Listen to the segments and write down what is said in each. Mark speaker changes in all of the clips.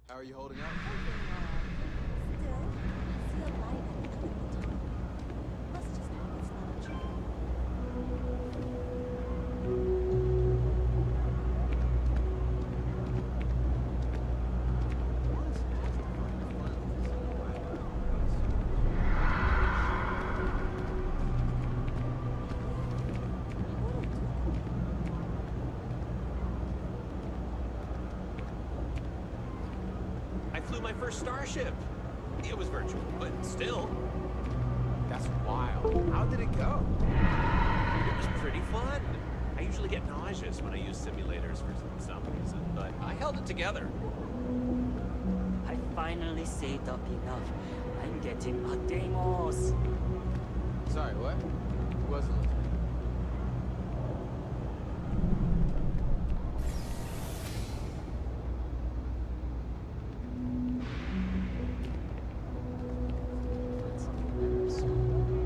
Speaker 1: How are you holding up?
Speaker 2: Still, I see a light at the end of the tunnel. Must just hope it's not a dream.
Speaker 3: I flew my first starship. It was virtual, but still.
Speaker 1: That's wild. How did it go?
Speaker 3: It was pretty fun. I usually get nauseous when I use simulators for some reason, but I held it together.
Speaker 4: I finally saved up enough. I'm getting a demos.
Speaker 1: Sorry, what? Wasn't listening.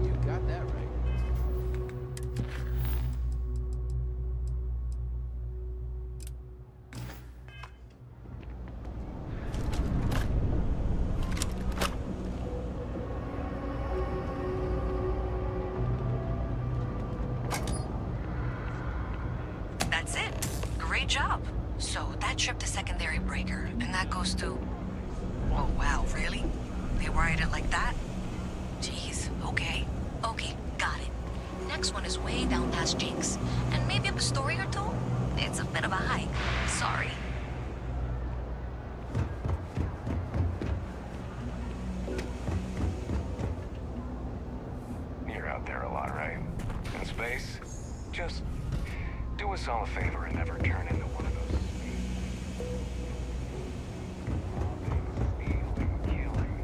Speaker 1: You got that right.
Speaker 5: That's it. Great job. So that tripped the secondary breaker, and that goes to... Oh, wow, really? They wired it like that? Jeez, okay. Okay, got it. Next one is way down past Jake's, and maybe up a story or two? It's a bit of a hike. Sorry.
Speaker 6: You're out there a lot, right? In space? Just do us all a favor and never turn into one of those. Stealing, killing.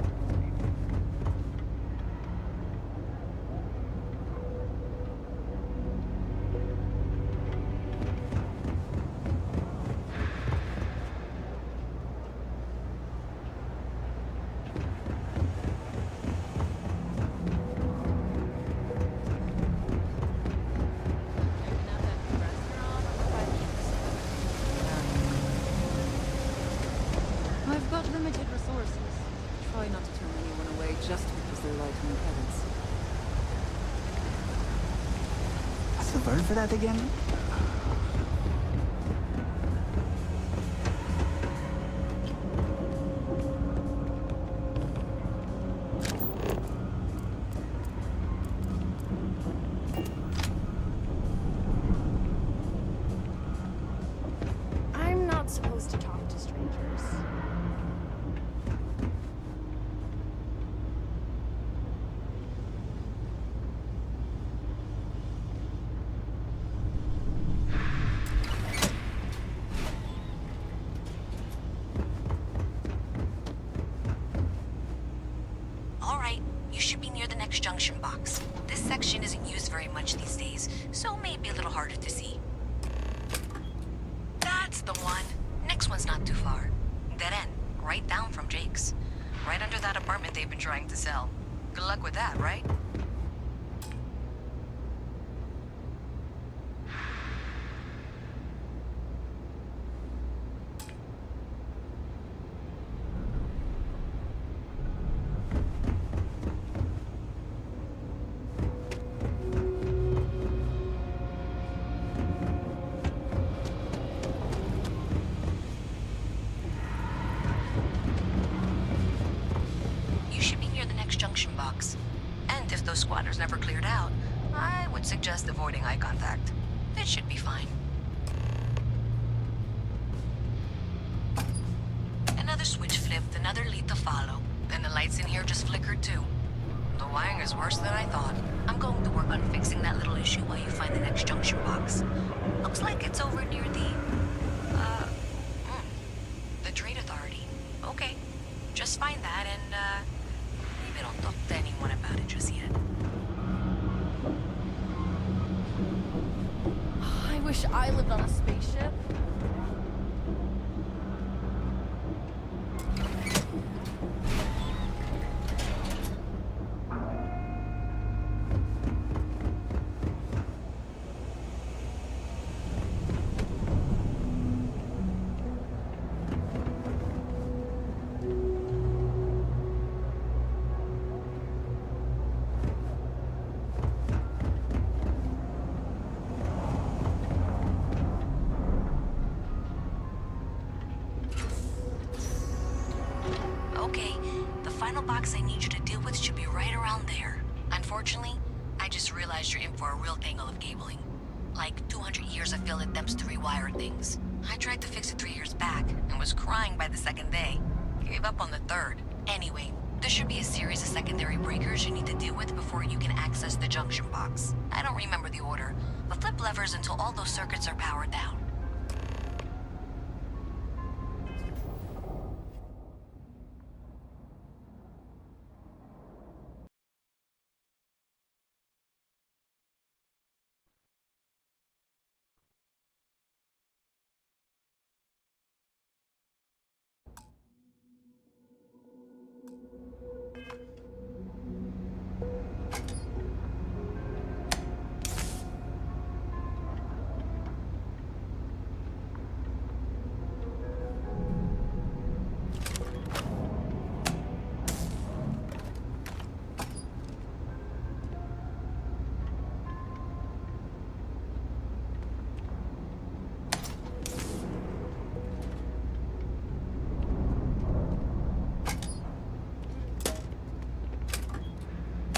Speaker 7: I've got limited resources. Try not to turn anyone away just because they're light on the heavens.
Speaker 8: What's the word for that again?
Speaker 2: I'm not supposed to talk to strangers.
Speaker 5: All right, you should be near the next junction box. This section isn't used very much these days, so maybe a little harder to see. That's the one. Next one's not too far. Dead end, right down from Jake's. Right under that apartment they've been trying to sell. Good luck with that, right? You should be near the next junction box. And if those squatters never cleared out, I would suggest avoiding eye contact. It should be fine. Another switch flipped, another lead to follow. And the lights in here just flickered too. The wiring is worse than I thought. I'm going to work on fixing that little issue while you find the next junction box. Looks like it's over near the Trade Authority. Okay, just find that and, maybe don't talk to anyone about it just yet.
Speaker 7: I wish I lived on a spaceship.
Speaker 5: final box I need you to deal with should be right around there. Unfortunately, I just realized you're in for a real tangle of cabling. Like 200 years of fill attempts to rewire things. I tried to fix it 3 years back and was crying by the second day. Gave up on the third. Anyway, there should be a series of secondary breakers you need to deal with before you can access the junction box. I don't remember the order, but flip levers until all those circuits are powered down.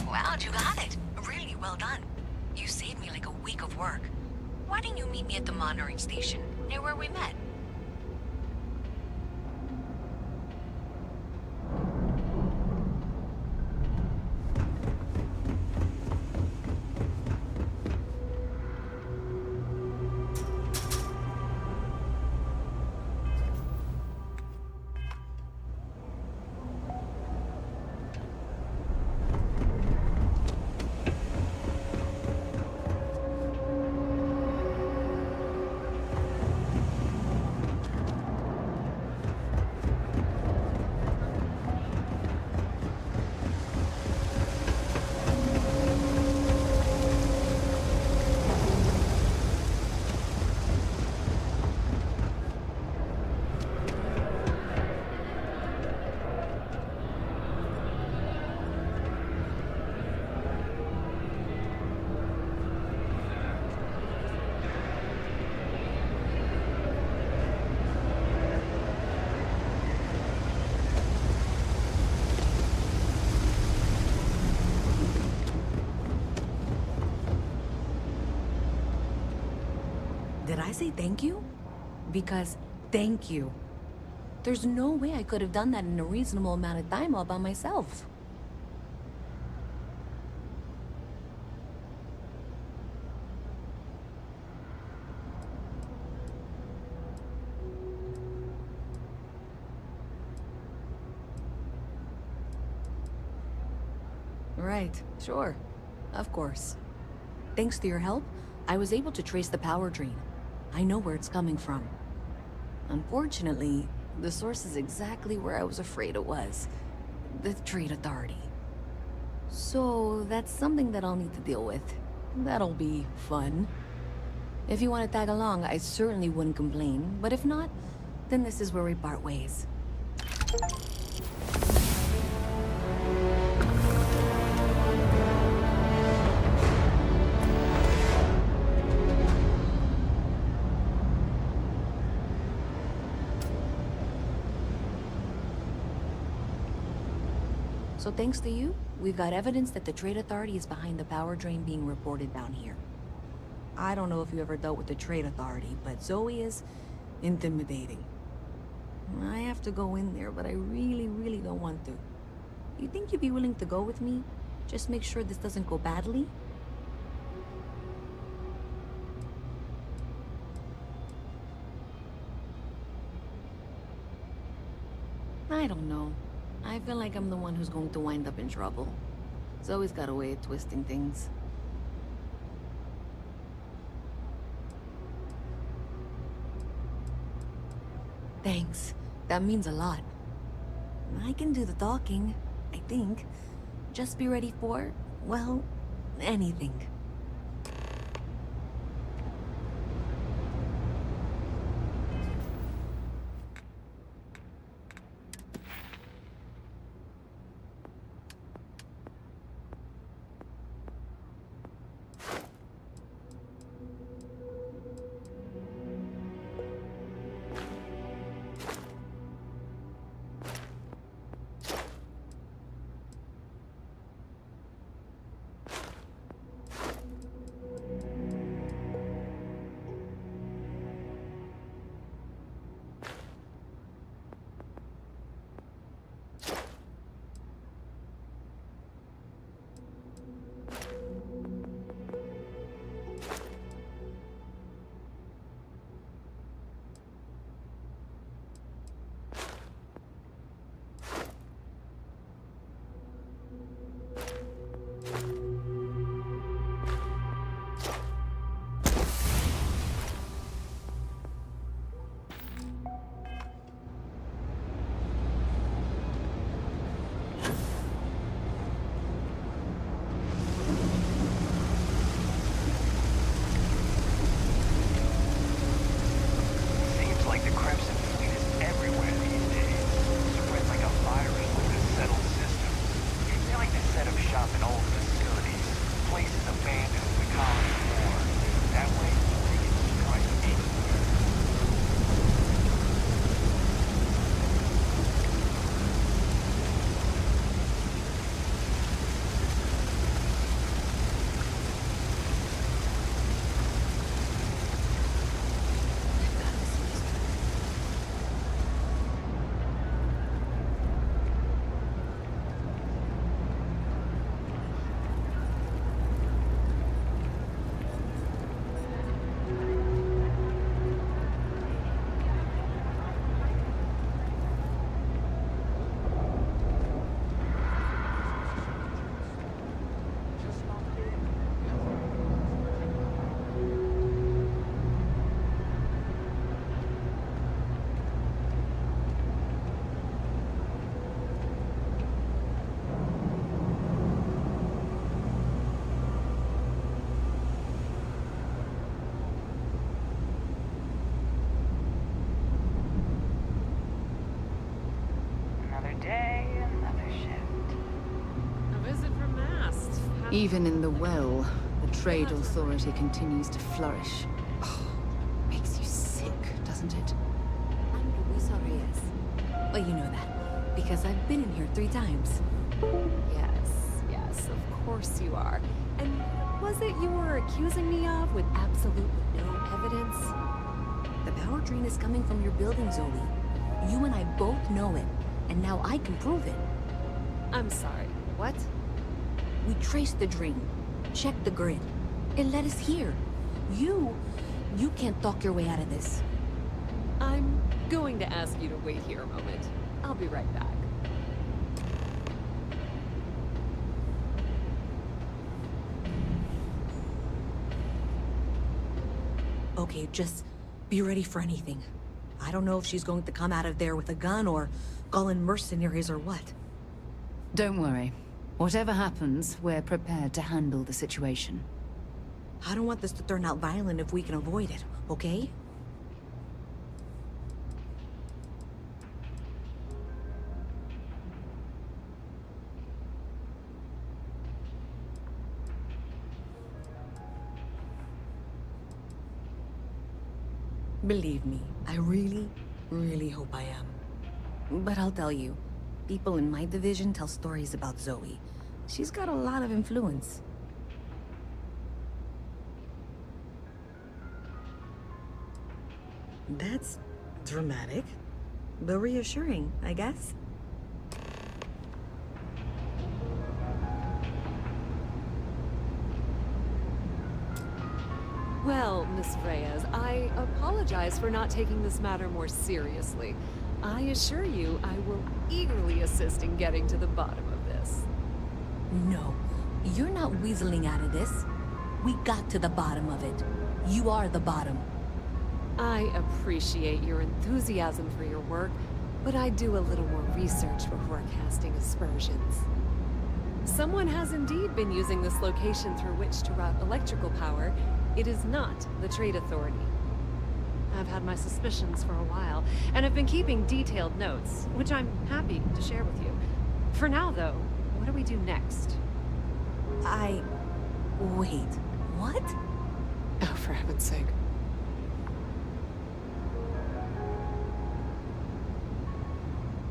Speaker 5: Wow, you got it. Really well done. You saved me like a week of work. Why didn't you meet me at the monitoring station, near where we met? Did I say thank you? Because thank you. There's no way I could have done that in a reasonable amount of time all by myself. Right, sure. Of course. Thanks to your help, I was able to trace the power drain. I know where it's coming from. Unfortunately, the source is exactly where I was afraid it was. The Trade Authority. So, that's something that I'll need to deal with. That'll be fun. If you want to tag along, I certainly wouldn't complain, but if not, then this is where we part ways. So thanks to you, we've got evidence that the Trade Authority is behind the power drain being reported down here. I don't know if you ever dealt with the Trade Authority, but Zoe is intimidating. I have to go in there, but I really don't want to. You think you'd be willing to go with me? Just make sure this doesn't go badly? I don't know. I feel like I'm the one who's going to wind up in trouble. Zoe's got a way of twisting things. Thanks. That means a lot. I can do the talking, I think. Just be ready for, well, anything.
Speaker 7: Even in the well, the trade authority continues to flourish. Oh, makes you sick, doesn't it?
Speaker 5: I'm Luisa Reyes. Well, you know that, because I've been in here 3 times.
Speaker 9: Yes, of course you are. And what was it you were accusing me of with absolutely no evidence?
Speaker 5: The power drain is coming from your building, Zoe. You and I both know it, and now I can prove it.
Speaker 9: I'm sorry, what?
Speaker 5: We traced the drain, checked the grid. It led us here. You can't talk your way out of this.
Speaker 9: I'm going to ask you to wait here a moment. I'll be right back.
Speaker 5: Okay, just be ready for anything. I don't know if she's going to come out of there with a gun or call in mercenaries or what.
Speaker 7: Don't worry. Whatever happens, we're prepared to handle the situation.
Speaker 5: I don't want this to turn out violent if we can avoid it, okay? Believe me, I really, really hope I am. But I'll tell you, people in my division tell stories about Zoe. She's got a lot of influence. That's dramatic, but reassuring, I guess.
Speaker 9: Well, Miss Reyes, I apologize for not taking this matter more seriously. I assure you, I will eagerly assist in getting to the bottom of this.
Speaker 5: No, you're not weaseling out of this. We got to the bottom of it. You are the bottom.
Speaker 9: I appreciate your enthusiasm for your work, but I do a little more research before casting aspersions. Someone has indeed been using this location through which to route electrical power. It is not the Trade Authority. I've had my suspicions for a while, and have been keeping detailed notes, which I'm happy to share with you. For now, though, what do we do next?
Speaker 5: Wait, what?
Speaker 9: Oh, for heaven's sake.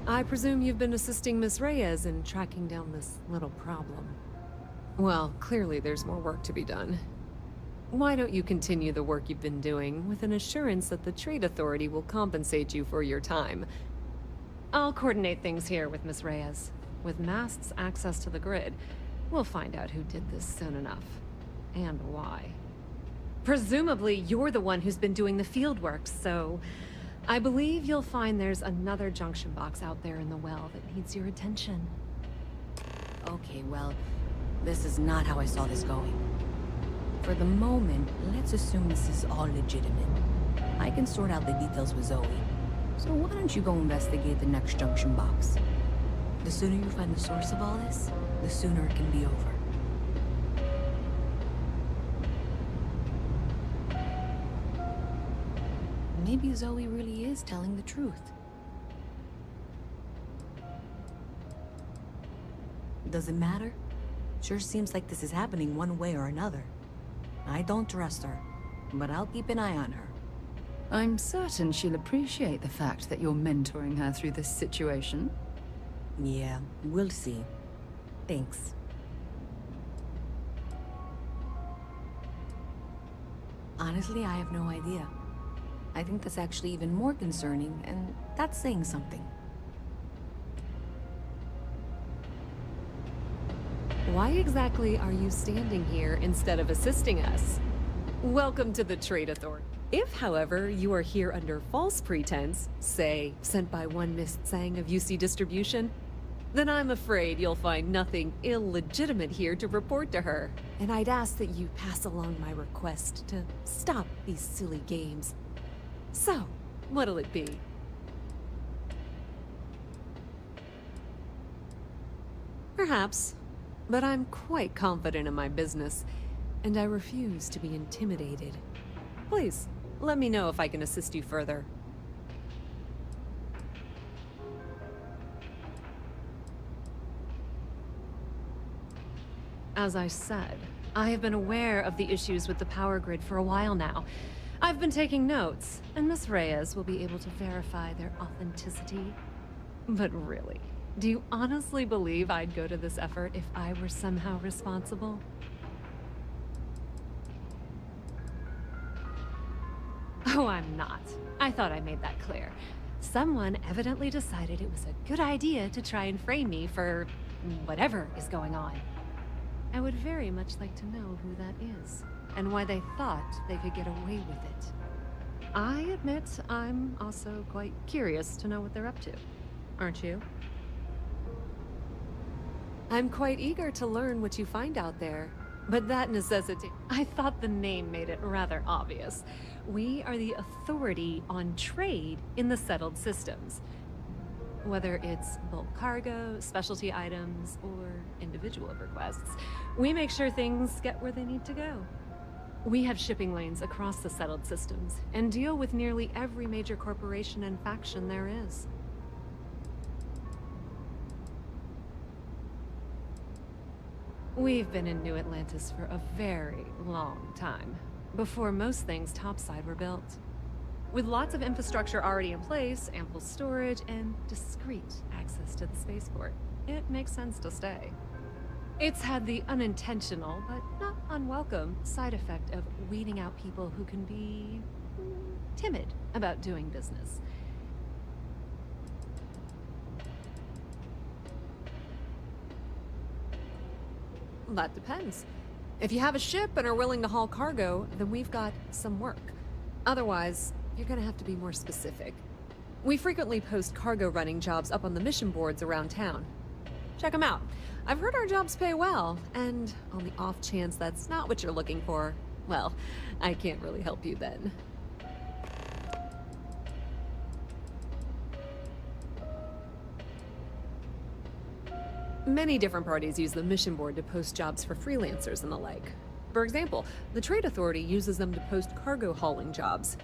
Speaker 9: I presume you've been assisting Miss Reyes in tracking down this little problem. Well, clearly there's more work to be done. Why don't you continue the work you've been doing with an assurance that the Trade Authority will compensate you for your time? I'll coordinate things here with Miss Reyes. With Mast's access to the grid, we'll find out who did this soon enough. And why. Presumably, you're the one who's been doing the field work, so I believe you'll find there's another junction box out there in the well that needs your attention.
Speaker 5: Okay, well, this is not how I saw this going. For the moment, let's assume this is all legitimate. I can sort out the details with Zoe. So why don't you go investigate the next junction box? The sooner you find the source of all this, the sooner it can be over. Maybe Zoe really is telling the truth. Does it matter? Sure seems like this is happening one way or another. I don't trust her, but I'll keep an eye on her.
Speaker 7: I'm certain she'll appreciate the fact that you're mentoring her through this situation.
Speaker 5: Yeah, we'll see. Thanks. Honestly, I have no idea. I think that's actually even more concerning, and that's saying something.
Speaker 9: Why exactly are you standing here instead of assisting us? Welcome to the Trade Authority. If, however, you are here under false pretense, say, sent by one Miss Tsang of UC Distribution, then I'm afraid you'll find nothing illegitimate here to report to her. And I'd ask that you pass along my request to stop these silly games. So, what'll it be? Perhaps, but I'm quite confident in my business, and I refuse to be intimidated. Please, let me know if I can assist you further. As I said, I have been aware of the issues with the power grid for a while now. I've been taking notes, and Miss Reyes will be able to verify their authenticity. But really, do you honestly believe I'd go to this effort if I were somehow responsible? Oh, I'm not. I thought I made that clear. Someone evidently decided it was a good idea to try and frame me for whatever is going on. I would very much like to know who that is, and why they thought they could get away with it. I admit I'm also quite curious to know what they're up to. Aren't you? I'm quite eager to learn what you find out there, but that necessity... I thought the name made it rather obvious. We are the authority on trade in the settled systems. Whether it's bulk cargo, specialty items, or individual requests, we make sure things get where they need to go. We have shipping lanes across the settled systems, and deal with nearly every major corporation and faction there is. We've been in New Atlantis for a very long time, before most things topside were built. With lots of infrastructure already in place, ample storage, and discreet access to the spaceport, it makes sense to stay. It's had the unintentional, but not unwelcome, side effect of weeding out people who can be timid about doing business. That depends. If you have a ship and are willing to haul cargo, then we've got some work. Otherwise, you're gonna have to be more specific. We frequently post cargo running jobs up on the mission boards around town. Check them out. I've heard our jobs pay well, and on the off chance that's not what you're looking for, well, I can't really help you then. Many different parties use the mission board to post jobs for freelancers and the like. For example, the Trade Authority uses them to post cargo hauling jobs.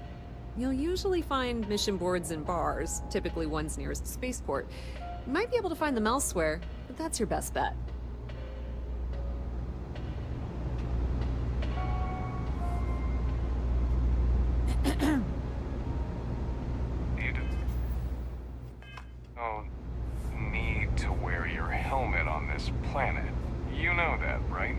Speaker 9: You'll usually find mission boards in bars, typically ones nearest the spaceport. You might be able to find them elsewhere, but that's your best bet.
Speaker 6: You don't need to wear your helmet on this planet. You know that, right?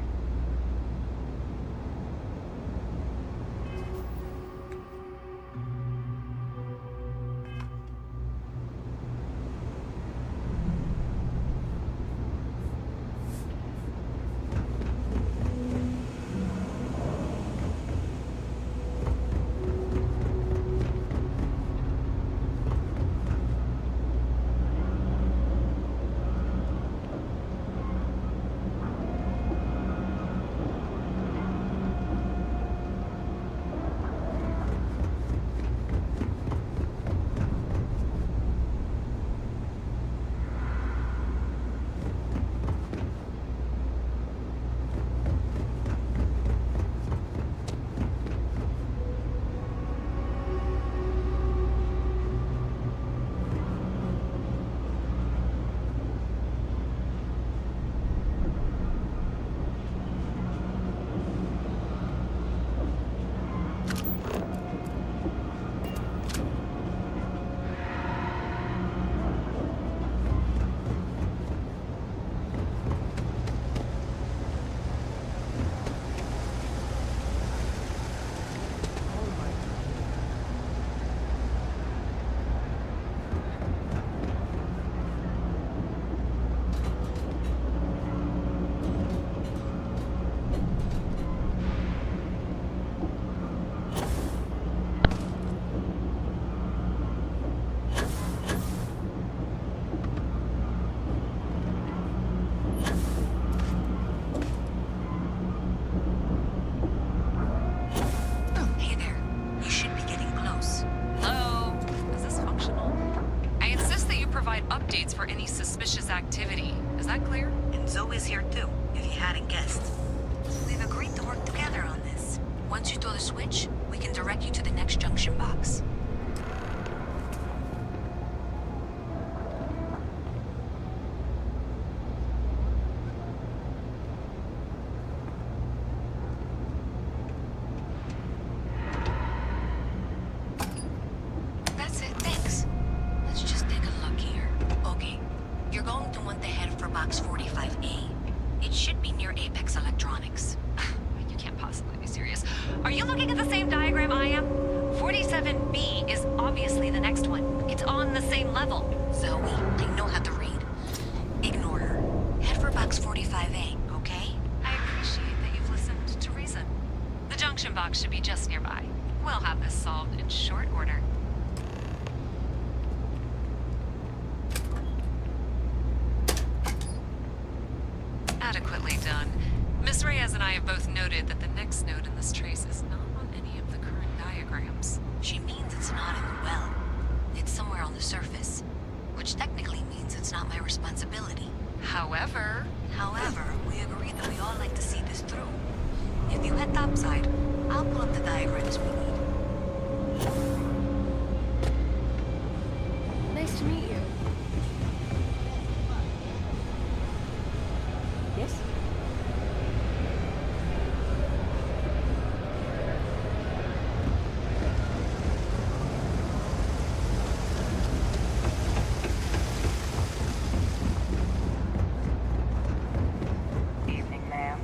Speaker 5: updates for any suspicious activity. Is that clear?
Speaker 10: And Zoe's here too, if you hadn't guessed.
Speaker 5: We've agreed to work together on this. Once you throw the switch, we can direct you to the next junction box. same level. Zoe, I know how to read. Ignore her. Head for box 45A, okay? I appreciate that you've listened to reason. The junction box should be just nearby. We'll have this solved in short order. Adequately done. Miss Reyes and I have both noted that the next node in this trace is not on any of the current diagrams. She means it's not in the well. It's somewhere on the surface, which technically means it's not my responsibility. However, we agreed that we all like to see this through. If you head topside, I'll pull up the diagrams we need.
Speaker 2: Nice to meet you. Yes?
Speaker 10: Evening, ma'am.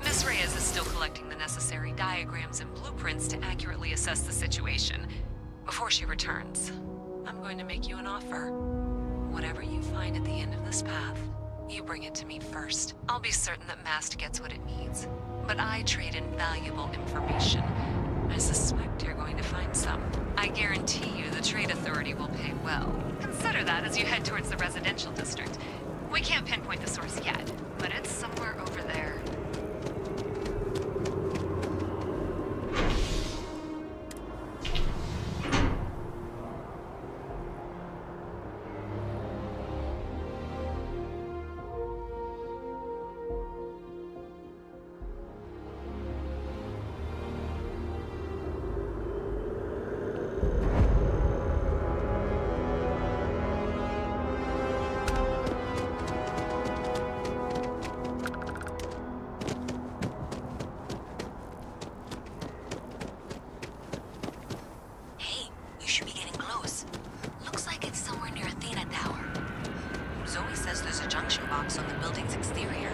Speaker 5: Miss Reyes is still collecting the necessary diagrams and blueprints to accurately assess the situation. Before she returns, I'm going to make you an offer. Whatever you find at the end of this path, you bring it to me first. I'll be certain that Mast gets what it needs. But I trade in valuable information. I suspect you're going to find some. I guarantee you the Trade Authority will pay well. Consider that as you head towards the residential district. We can't pinpoint the source yet, but it's somewhere over there. Hey, you should be getting close. Looks like it's somewhere near Athena Tower. Zoe says there's a junction box on the building's exterior.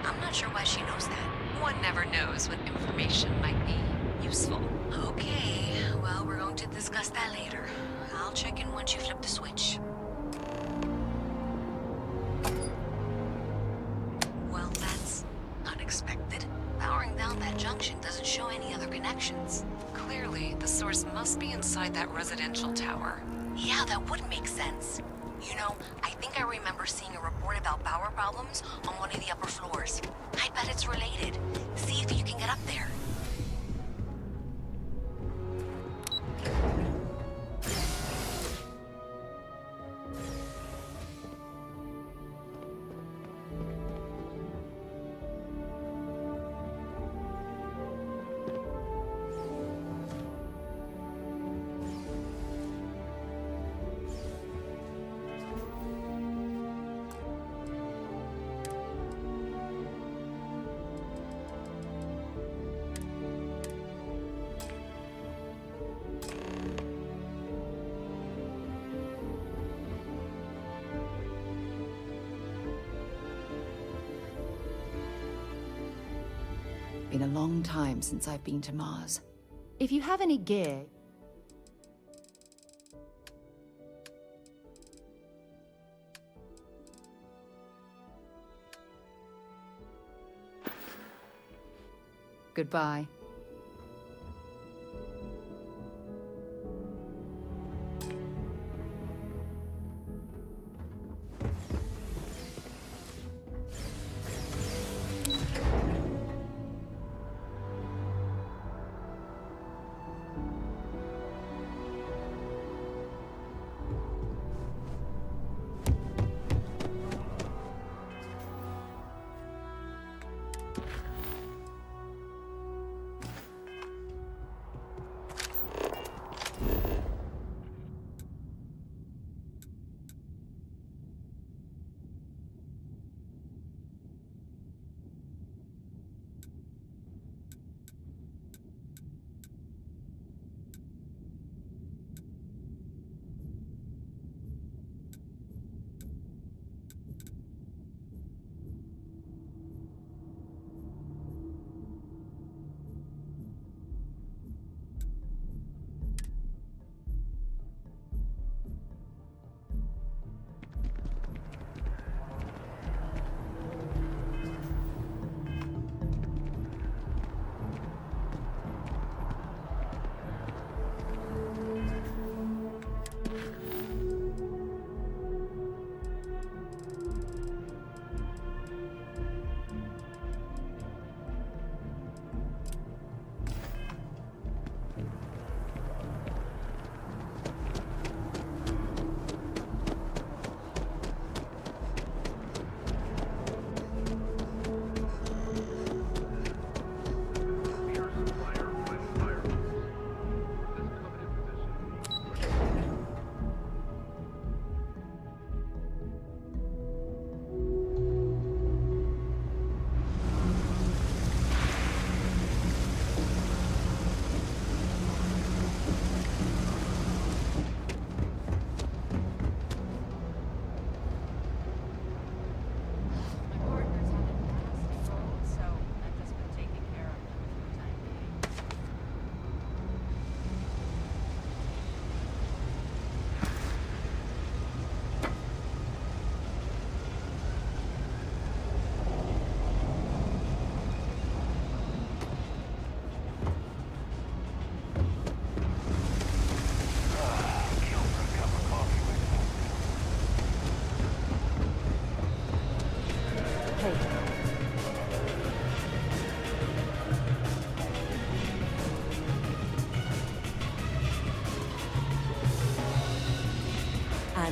Speaker 5: I'm not sure why she knows that. One never knows when information might be useful. Okay, well, we're going to discuss that later. I'll check in once you flip the switch. Well, that's unexpected. Powering down that junction doesn't show any other connections. Clearly, the source must be inside that residential tower. Yeah, that would make sense. You know, I think I remember seeing a report about power problems on one of the upper floors. I bet it's related. See if you can get up there.
Speaker 7: Been a long time since I've been to Mars.
Speaker 2: If you have any gear,
Speaker 7: Goodbye.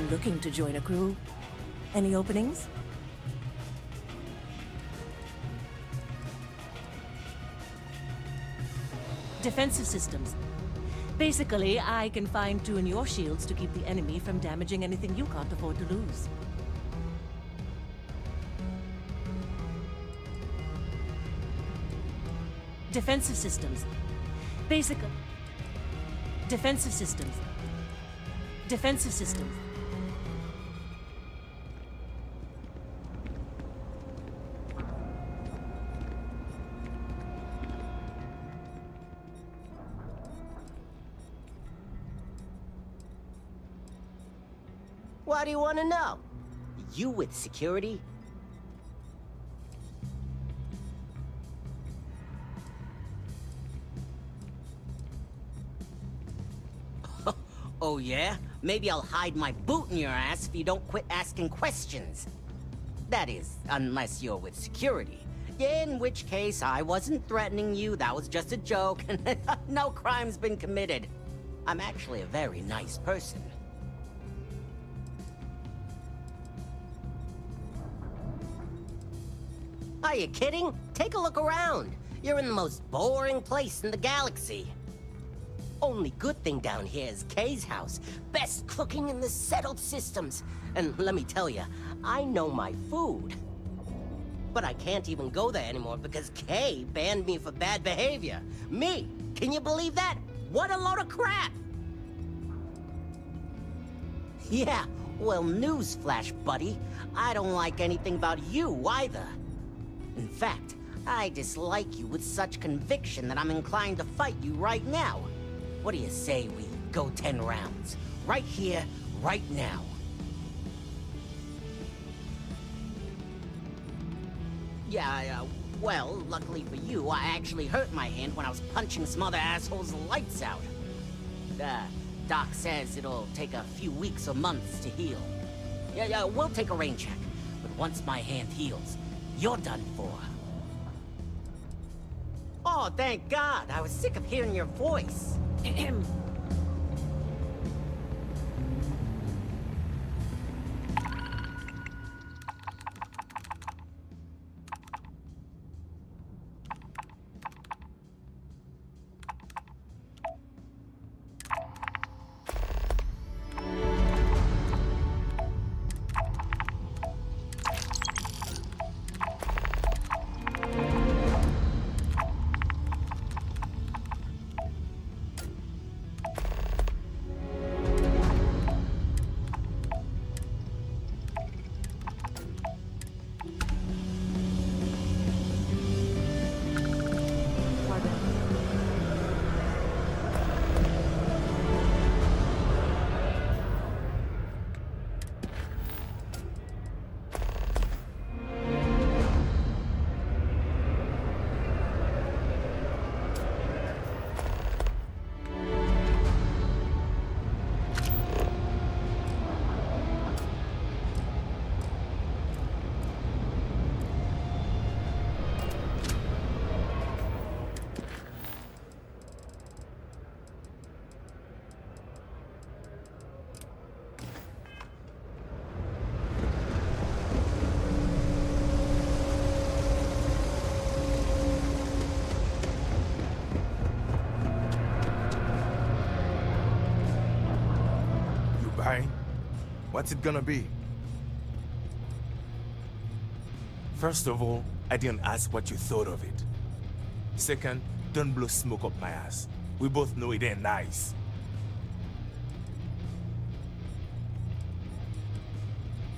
Speaker 11: man looking to join a crew. Any openings? Defensive systems. Basically, I can fine-tune your shields to keep the enemy from damaging anything you can't afford to lose. Defensive systems. Defensive systems. Defensive systems.
Speaker 12: What do you want to know? You with security? Oh yeah? Maybe I'll hide my boot in your ass if you don't quit asking questions. That is, unless you're with security. In which case, I wasn't threatening you, that was just a joke, and no crime's been committed. I'm actually a very nice person. Are you kidding? Take a look around. You're in the most boring place in the galaxy. Only good thing down here is Kay's house. Best cooking in the settled systems. And let me tell you, I know my food. But I can't even go there anymore because Kay banned me for bad behavior. Me? Can you believe that? What a load of crap! Yeah, well, newsflash, buddy. I don't like anything about you either. In fact, I dislike you with such conviction that I'm inclined to fight you right now. What do you say we go 10 rounds? Right here, right now. Yeah, well, luckily for you, I actually hurt my hand when I was punching some other assholes' lights out. Doc says it'll take a few weeks or months to heal. Yeah, we'll take a rain check. But once my hand heals, you're done for. Oh, thank God. I was sick of hearing your voice.
Speaker 13: What's it gonna be? First of all, I didn't ask what you thought of it. Second, don't blow smoke up my ass. We both know it ain't nice.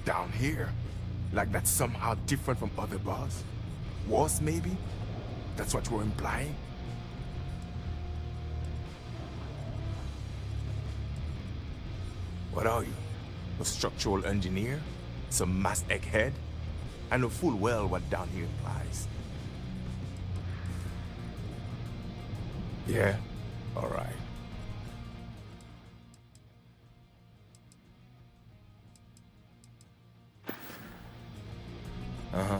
Speaker 13: Down here? Like that's somehow different from other bars? Worse, maybe? That's what you're implying? What are you? A structural engineer? Some mass egghead? I know full well what down here implies. Yeah? Alright. Uh-huh.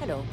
Speaker 11: Hello.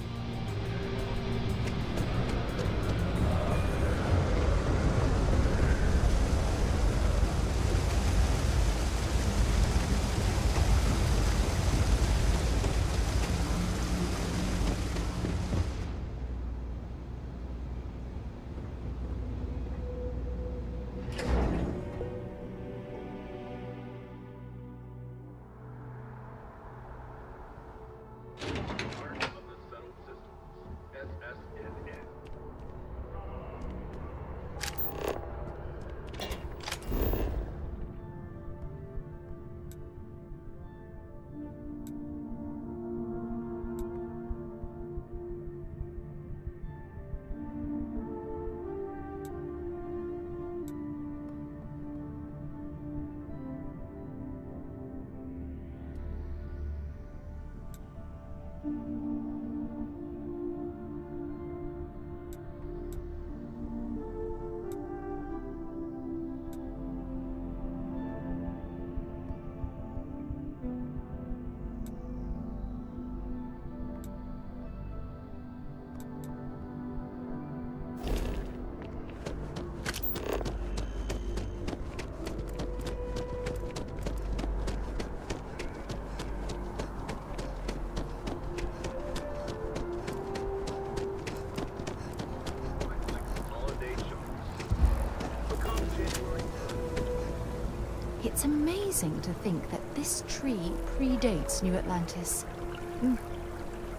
Speaker 7: It's amazing to think that this tree predates New Atlantis.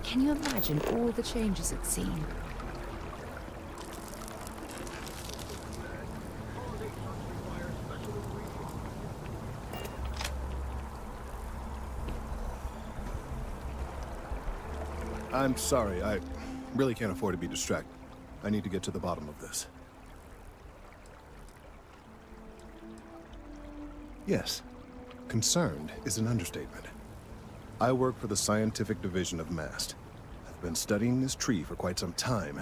Speaker 7: Can you imagine all the changes it's seen?
Speaker 14: I'm sorry, I really can't afford to be distracted. I need to get to the bottom of this. Yes, concerned is an understatement. I work for the scientific division of MAST. I've been studying this tree for quite some time,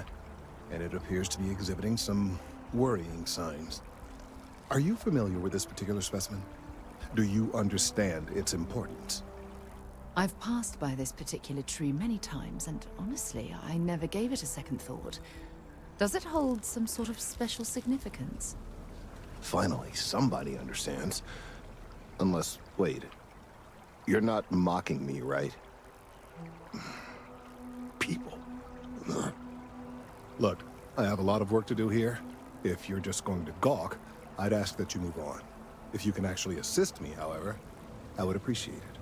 Speaker 14: and it appears to be exhibiting some worrying signs. Are you familiar with this particular specimen? Do you understand its importance?
Speaker 7: I've passed by this particular tree many times, and honestly, I never gave it a second thought. Does it hold some sort of special significance?
Speaker 14: Finally, somebody understands. Unless, wait. You're not mocking me, right? People. Look, I have a lot of work to do here. If you're just going to gawk, I'd ask that you move on. If you can actually assist me, however, I would appreciate it.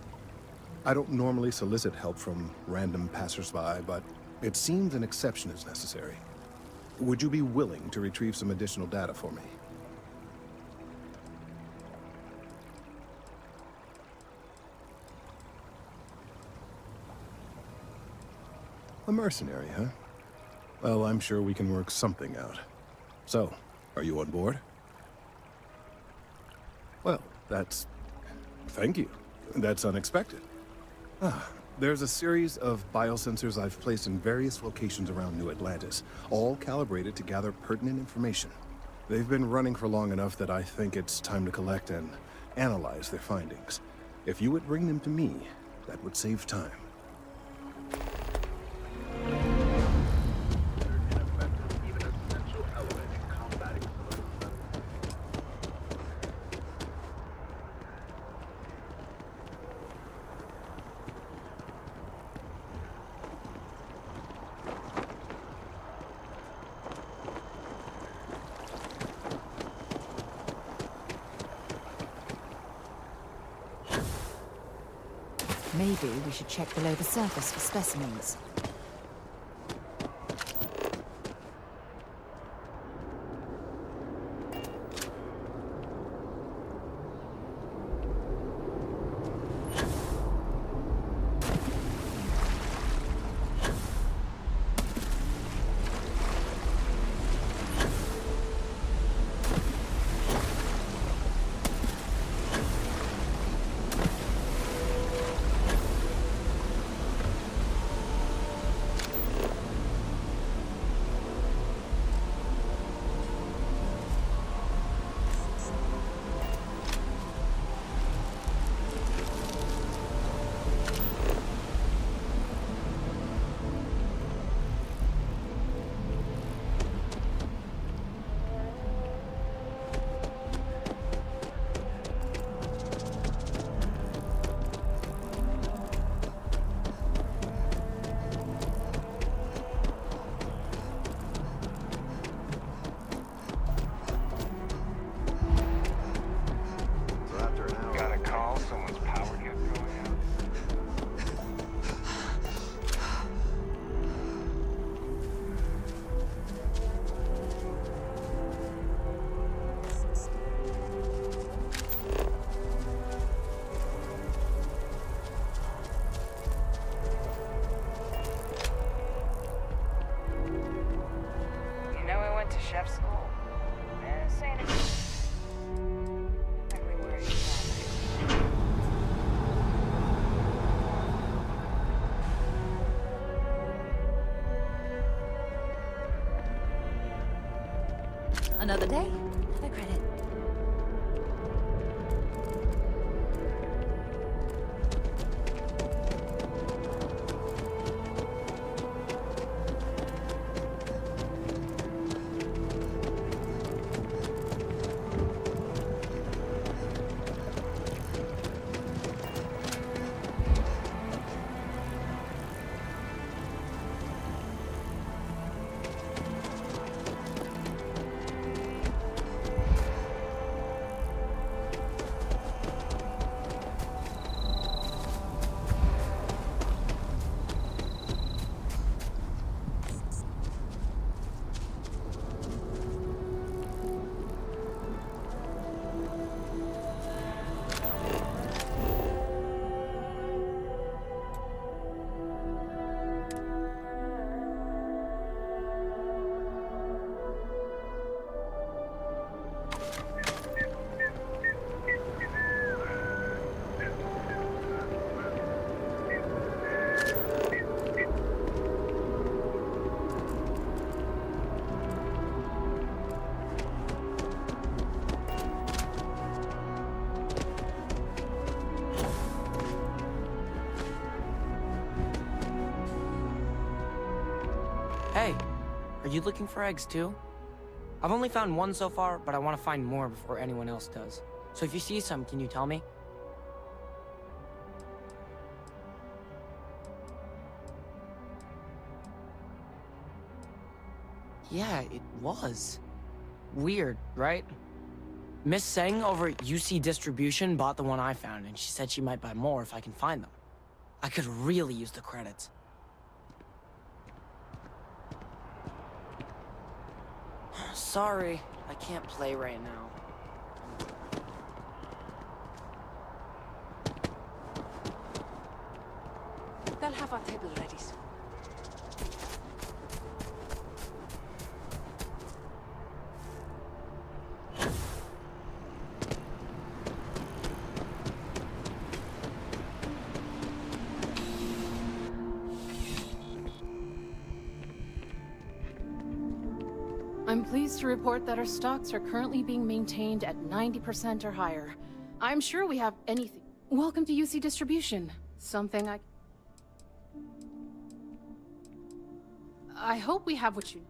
Speaker 14: I don't normally solicit help from random passersby, but it seems an exception is necessary. Would you be willing to retrieve some additional data for me? A mercenary, huh? Well, I'm sure we can work something out. So, are you on board? Well, thank you. That's unexpected. There's a series of biosensors I've placed in various locations around New Atlantis, all calibrated to gather pertinent information. They've been running for long enough that I think it's time to collect and analyze their findings. If you would bring them to me, that would save time.
Speaker 7: Maybe we should check below the surface for specimens.
Speaker 10: Chef school. This ain't exactly where you
Speaker 7: Another day, another credit.
Speaker 15: you looking for eggs too? I've only found one so far, but I want to find more before anyone else does. So if you see some, can you tell me? Yeah, it was. Weird, right? Miss Seng over at UC Distribution bought the one I found, and she said she might buy more if I can find them. I could really use the credits. Sorry, I can't play right now.
Speaker 16: They'll have our table ready soon.
Speaker 17: I'm pleased to report that our stocks are currently being maintained at 90% or higher. I'm sure we have anything. Welcome to UC Distribution. Something I hope we have what you...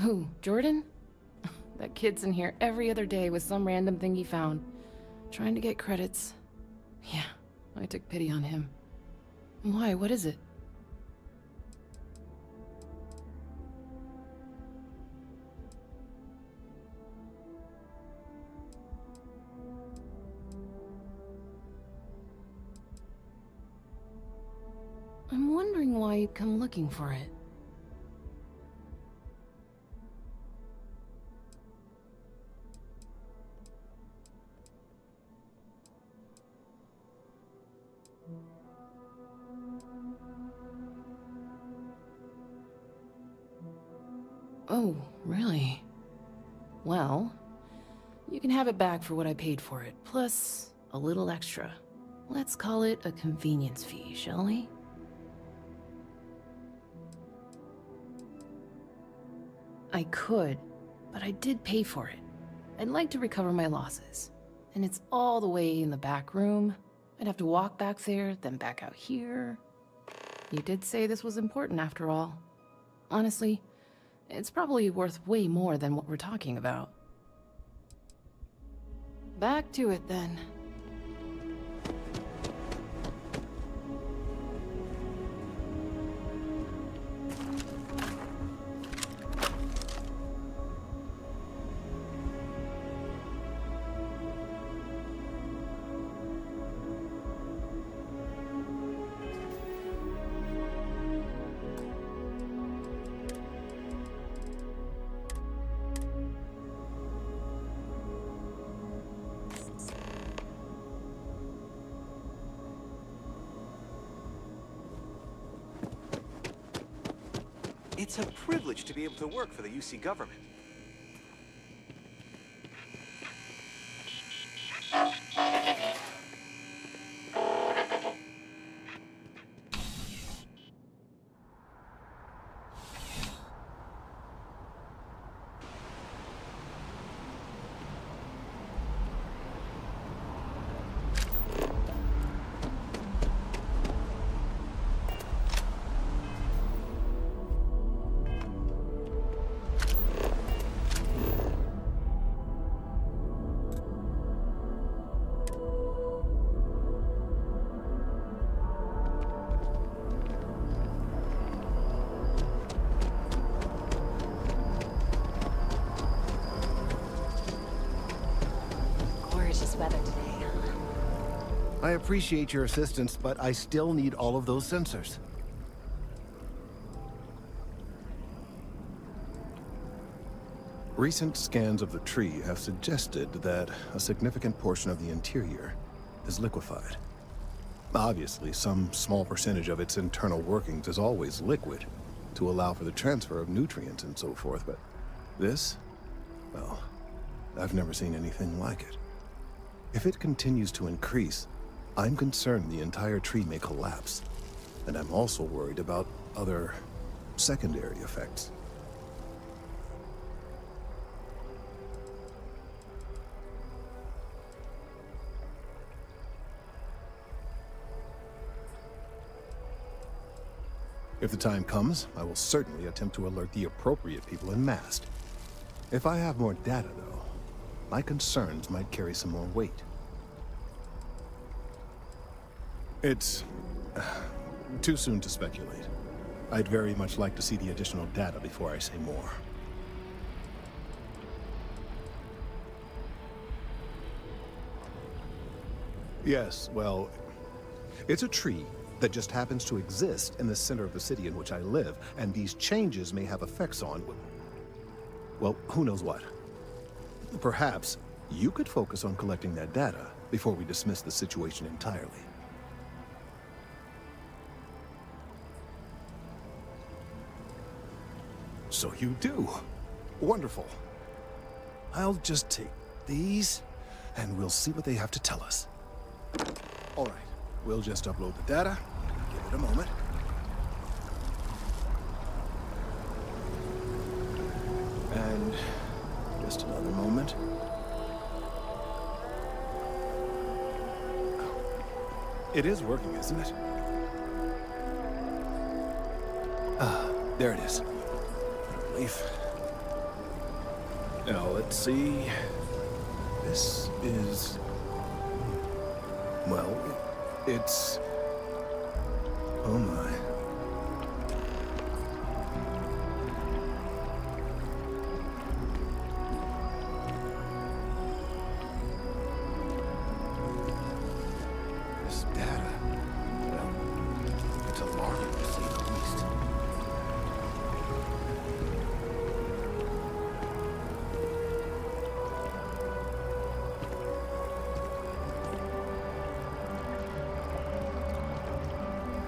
Speaker 17: Who, Jordan? That kid's in here every other day with some random thing he found. Trying to get credits. Yeah, I took pity on him. Why, what is it? I'm wondering why you'd come looking for it. Oh, really? Well, you can have it back for what I paid for it, plus a little extra. Let's call it a convenience fee, shall we? I could, but I did pay for it. I'd like to recover my losses. And it's all the way in the back room. I'd have to walk back there, then back out here. You did say this was important after all. Honestly, it's probably worth way more than what we're talking about. Back to it then.
Speaker 18: It's a privilege to be able to work for the UC government.
Speaker 16: nice weather today, huh?
Speaker 14: I appreciate your assistance, but I still need all of those sensors. Recent scans of the tree have suggested that a significant portion of the interior is liquefied. Obviously, some small percentage of its internal workings is always liquid, to allow for the transfer of nutrients and so forth, but this? Well, I've never seen anything like it. If it continues to increase, I'm concerned the entire tree may collapse, and I'm also worried about other secondary effects. If the time comes, I will certainly attempt to alert the appropriate people en masse. If I have more data, though, my concerns might carry some more weight. It's too soon to speculate. I'd very much like to see the additional data before I say more. Yes, well, it's a tree that just happens to exist in the center of the city in which I live, and these changes may have effects on, well, who knows what. Perhaps you could focus on collecting that data before we dismiss the situation entirely. So you do. Wonderful. I'll just take these, and we'll see what they have to tell us. All right, we'll just upload the data. Give it a moment. And just another moment. It is working, isn't it? Ah, there it is. Relief. Now, let's see. This is... well, it's... oh my. This data, well, it's alarming to say the least.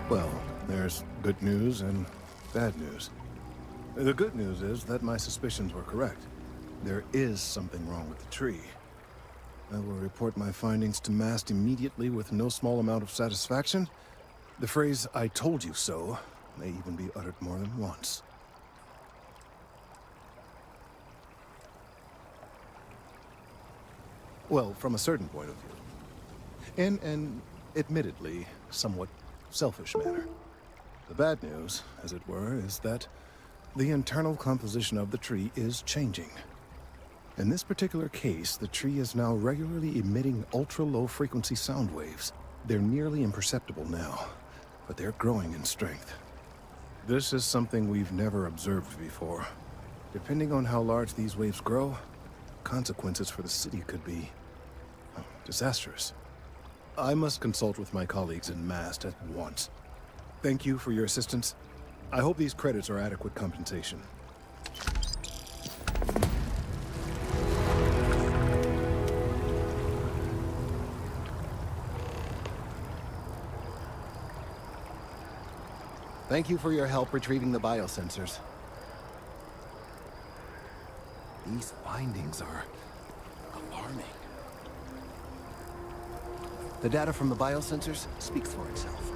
Speaker 14: Well, there's good news and bad news. The good news is that my suspicions were correct. There is something wrong with the tree. I will report my findings to Mast immediately with no small amount of satisfaction. The phrase, "I told you so," may even be uttered more than once. Well, from a certain point of view. In an, admittedly, somewhat selfish manner. The bad news, as it were, is that the internal composition of the tree is changing. In this particular case, the tree is now regularly emitting ultra-low frequency sound waves. They're nearly imperceptible now, but they're growing in strength. This is something we've never observed before. Depending on how large these waves grow, consequences for the city could be disastrous. I must consult with my colleagues in Mast at once. Thank you for your assistance. I hope these credits are adequate compensation. Thank you for your help retrieving the biosensors. These findings are alarming. The data from the biosensors speaks for itself.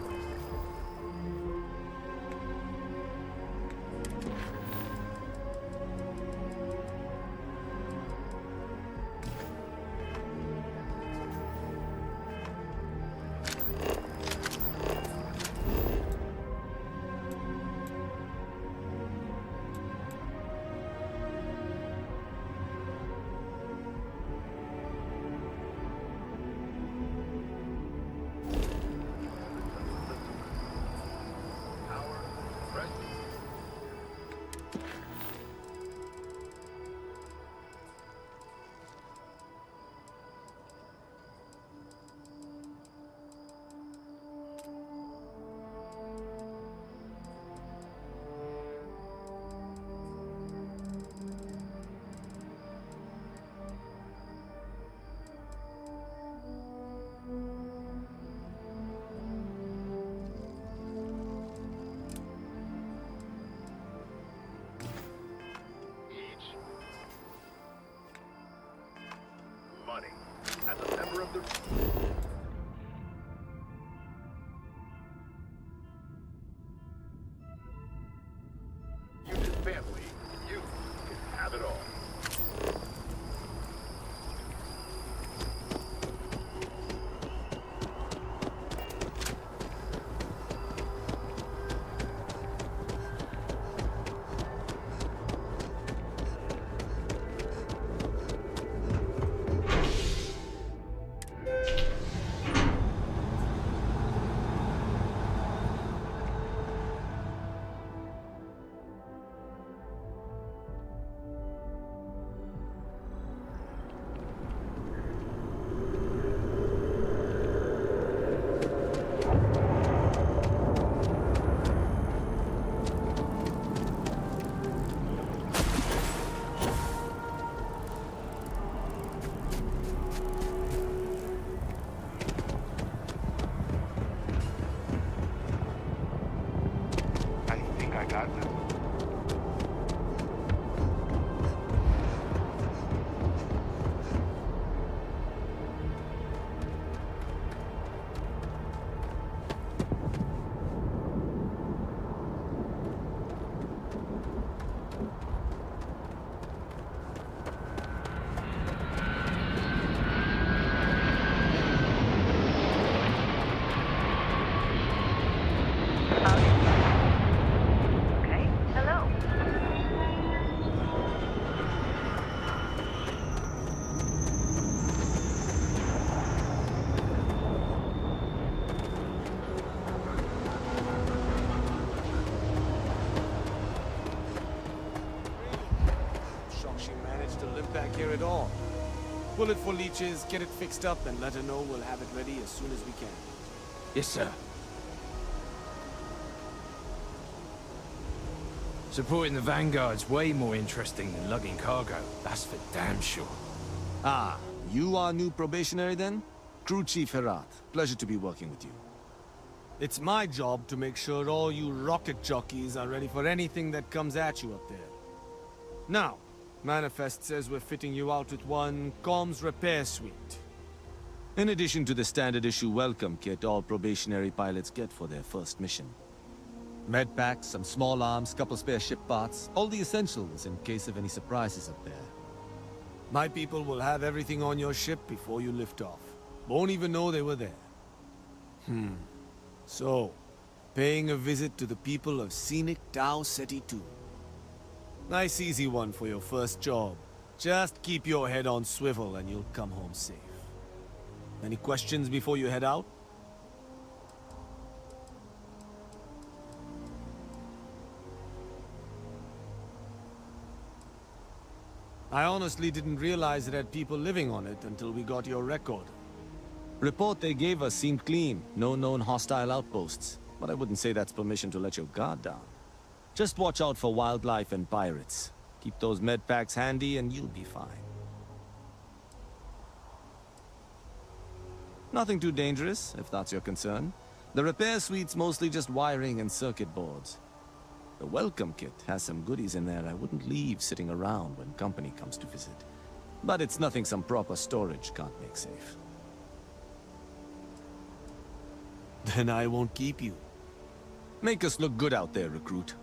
Speaker 14: money. As a member of the... Union family, you can have it all.
Speaker 1: Back here at all. Pull it for leeches, get it fixed up, and let her know we'll have it ready as soon as we can.
Speaker 19: Yes, sir. Supporting the Vanguard's way more interesting than lugging cargo. That's for damn sure.
Speaker 20: Ah, you are new probationary then? Crew Chief Herat. Pleasure to be working with you.
Speaker 1: It's my job to make sure all you rocket jockeys are ready for anything that comes at you up there. Now, Manifest says we're fitting you out with one comms repair suite.
Speaker 20: In addition to the standard issue welcome kit all probationary pilots get for their first mission. Med packs, some small arms, couple spare ship parts, all the essentials in case of any surprises up there.
Speaker 1: My people will have everything on your ship before you lift off. Won't even know they were there. So, paying a visit to the people of scenic Tau Ceti 2. Nice easy one for your first job. Just keep your head on swivel and you'll come home safe. Any questions before you head out? I honestly didn't realize it had people living on it until we got your record.
Speaker 20: Report they gave us seemed clean. No known hostile outposts. But I wouldn't say that's permission to let your guard down. Just watch out for wildlife and pirates. Keep those med packs handy and you'll be fine. Nothing too dangerous, if that's your concern. The repair suite's mostly just wiring and circuit boards. The welcome kit has some goodies in there I wouldn't leave sitting around when company comes to visit. But it's nothing some proper storage can't make safe.
Speaker 1: Then I won't keep you.
Speaker 20: Make us look good out there, recruit.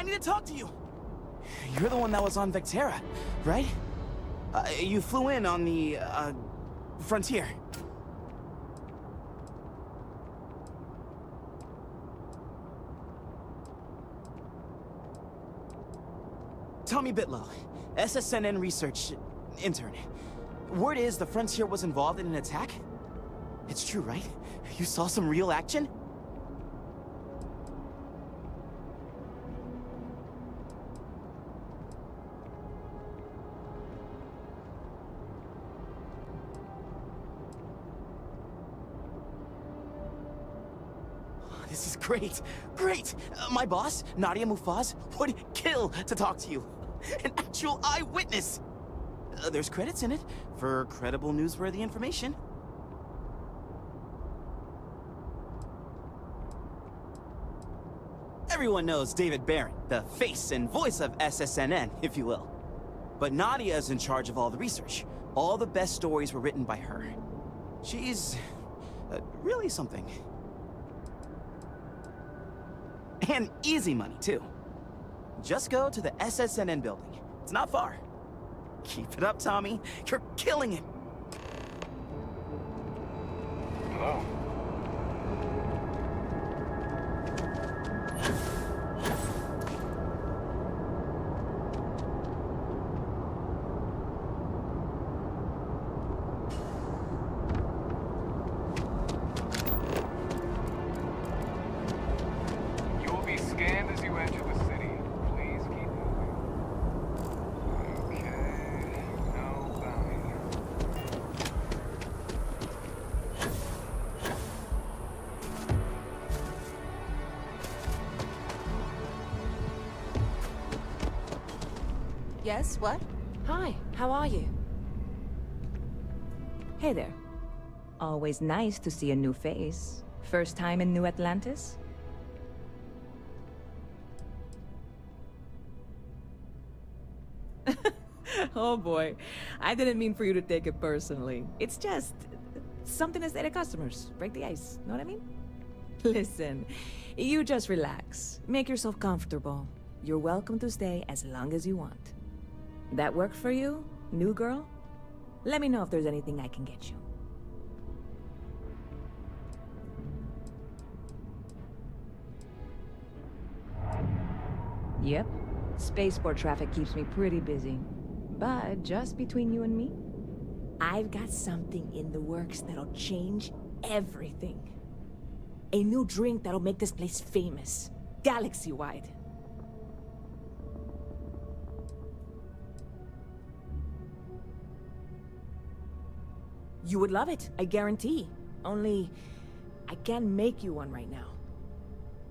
Speaker 15: need to talk to you. You're the one that was on Vectera, right? You flew in on the, Frontier. Tommy Bitlow, SSNN research intern. Word is the Frontier was involved in an attack? It's true, right? You saw some real action? This is great. Great! My boss, Nadia Mufaz, would kill to talk to you. An actual eyewitness! There's credits in it for credible, newsworthy information. Everyone knows David Barron, the face and voice of SSNN, if you will. But Nadia is in charge of all the research. All the best stories were written by her. She's really something. And easy money, too. Just go to the SSNN building. It's not far. Keep it up, Tommy. You're killing it.
Speaker 6: Hello. You will be scanned as you enter the city. Please keep moving. Okay. No bounty.
Speaker 16: Yes, what?
Speaker 21: Hi, how are you?
Speaker 16: Hey there. Always nice to see a new face. First time in New Atlantis? Oh boy. I didn't mean for you to take it personally. It's just something to say to customers. Break the ice. Know what I mean? Listen, you just relax. Make yourself comfortable. You're welcome to stay as long as you want. That work for you, new girl? Let me know if there's anything I can get you. Yep. Spaceport traffic keeps me pretty busy. But just between you and me, I've got something in the works that'll change everything. A new drink that'll make this place famous. Galaxy-wide. You would love it, I guarantee. Only, I can't make you one right now.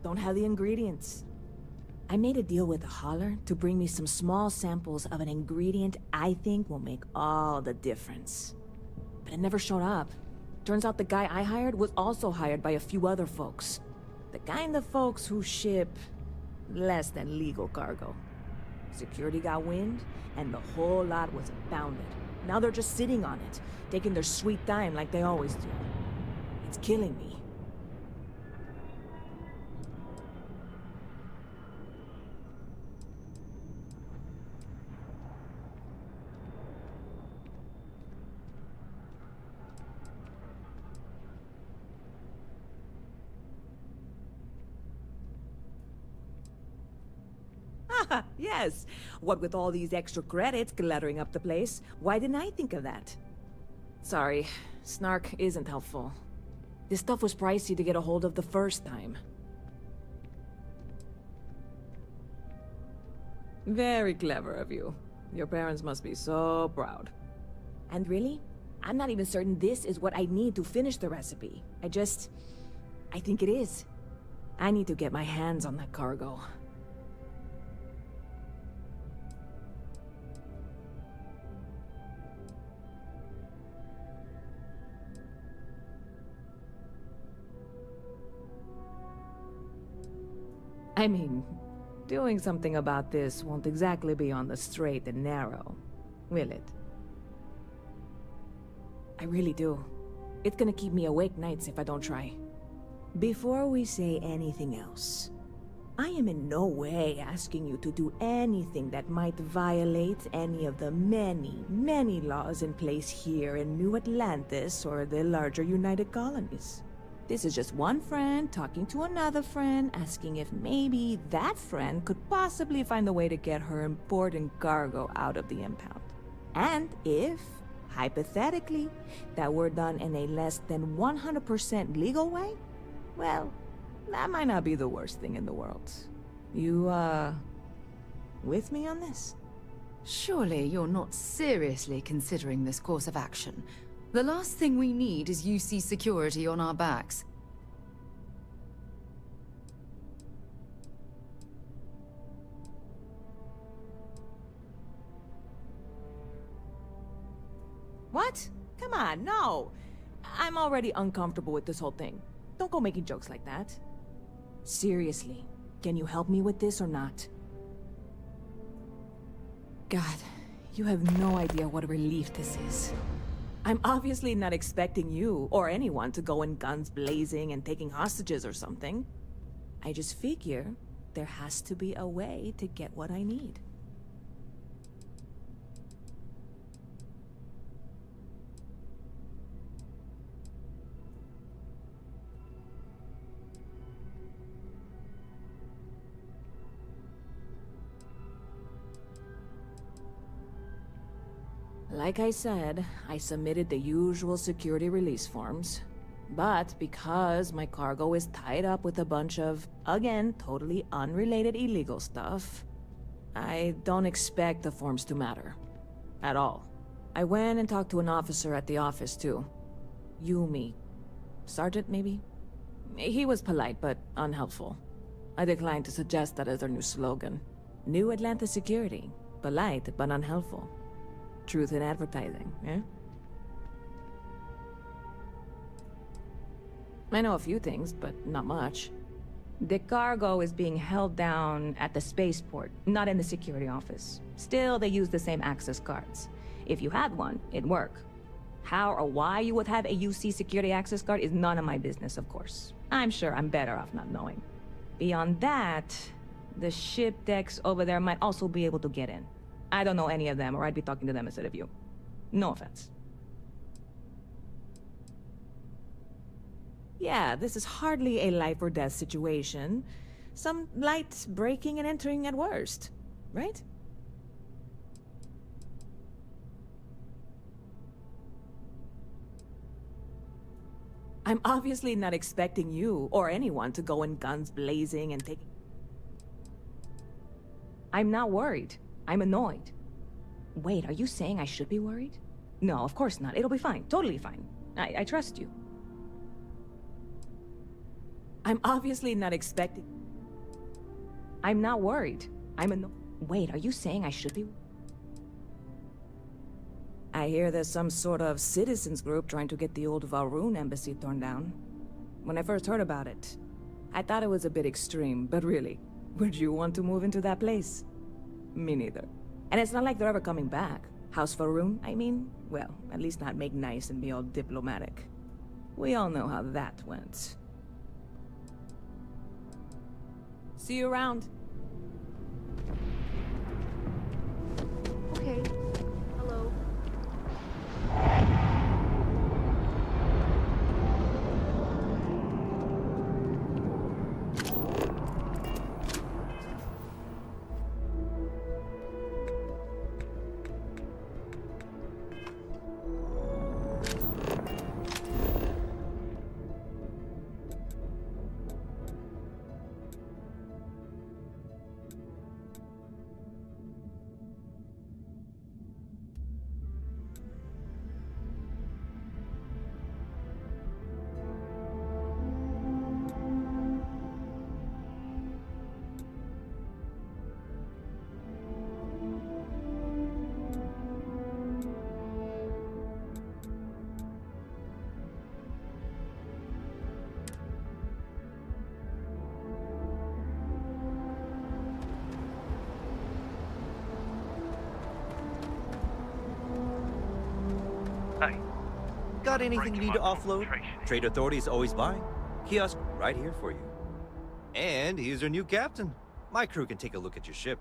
Speaker 16: Don't have the ingredients. I made a deal with a hauler to bring me some small samples of an ingredient I think will make all the difference. But it never showed up. Turns out the guy I hired was also hired by a few other folks. The kind of folks who ship less than legal cargo. Security got wind, and the whole lot was impounded. Now they're just sitting on it, taking their sweet time like they always do. It's killing me. Yes. What with all these extra credits cluttering up the place, why didn't I think of that? Sorry, snark isn't helpful. This stuff was pricey to get a hold of the first time. Very clever of you. Your parents must be so proud. And really, I'm not even certain this is what I need to finish the recipe. I think it is. I need to get my hands on that cargo. I mean, doing something about this won't exactly be on the straight and narrow, will it? I really do. It's gonna keep me awake nights if I don't try. Before we say anything else, I am in no way asking you to do anything that might violate any of the many, many laws in place here in New Atlantis or the larger United Colonies. This is just one friend talking to another friend, asking if maybe that friend could possibly find a way to get her important cargo out of the impound. And if, hypothetically, that were done in a less than 100% legal way, well, that might not be the worst thing in the world. You, with me on this?
Speaker 7: Surely you're not seriously considering this course of action. The last thing we need is UC security on our backs.
Speaker 16: What? Come on, no. I'm already uncomfortable with this whole thing. Don't go making jokes like that. Seriously, can you help me with this or not? God, you have no idea what a relief this is. I'm obviously not expecting you or anyone to go in guns blazing and taking hostages or something. I just figure there has to be a way to get what I need. Like I said, I submitted the usual security release forms. But because my cargo is tied up with a bunch of, again, totally unrelated illegal stuff, I don't expect the forms to matter. At all. I went and talked to an officer at the office, too. Yumi. Sergeant, maybe? He was polite, but unhelpful. I declined to suggest that as our new slogan. New Atlantis Security. Polite, but unhelpful. Truth in advertising, eh? I know a few things, but not much. The cargo is being held down at the spaceport, not in the security office. Still, they use the same access cards. If you had one, it'd work. How or why you would have a UC security access card is none of my business, of course. I'm sure I'm better off not knowing. Beyond that, the ship decks over there might also be able to get in. I don't know any of them, or I'd be talking to them instead of you. No offense. Yeah, this is hardly a life or death situation. Some light breaking and entering at worst, right? I'm obviously not expecting you or anyone to go in guns blazing and take... I'm not worried. I'm annoyed. Wait, are you saying I should be worried? No, of course not. It'll be fine. Totally fine. I trust you. I'm obviously not expecting... I'm not worried. Wait, are you saying I should be... I hear there's some sort of citizens group trying to get the old Valrune embassy torn down. When I first heard about it, I thought it was a bit extreme, but really, would you want to move into that place? Me neither. And it's not like they're ever coming back. House Valrune, I mean? Well, at least not make nice and be all diplomatic. We all know how that went. See you around.
Speaker 2: Okay. Hello.
Speaker 3: Hey. Got anything you need to offload? Trade Authority is always buying. Kiosk right here for you.
Speaker 4: And he is your new captain. My crew can take a look at your ship.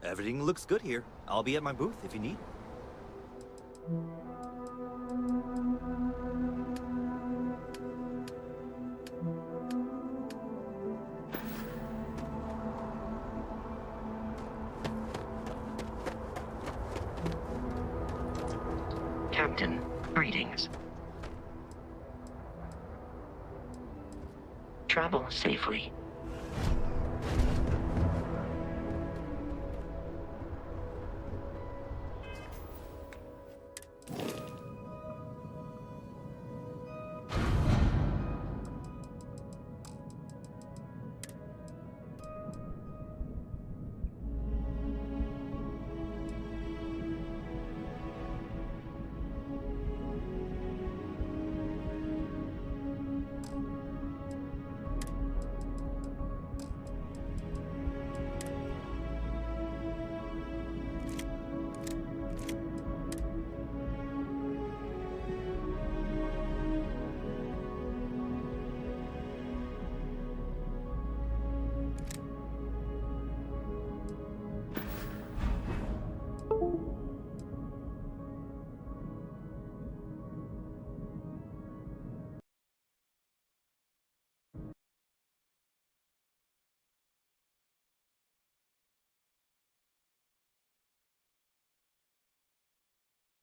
Speaker 4: Everything looks good here. I'll be at my booth if you need.
Speaker 22: Captain, greetings. Travel safely.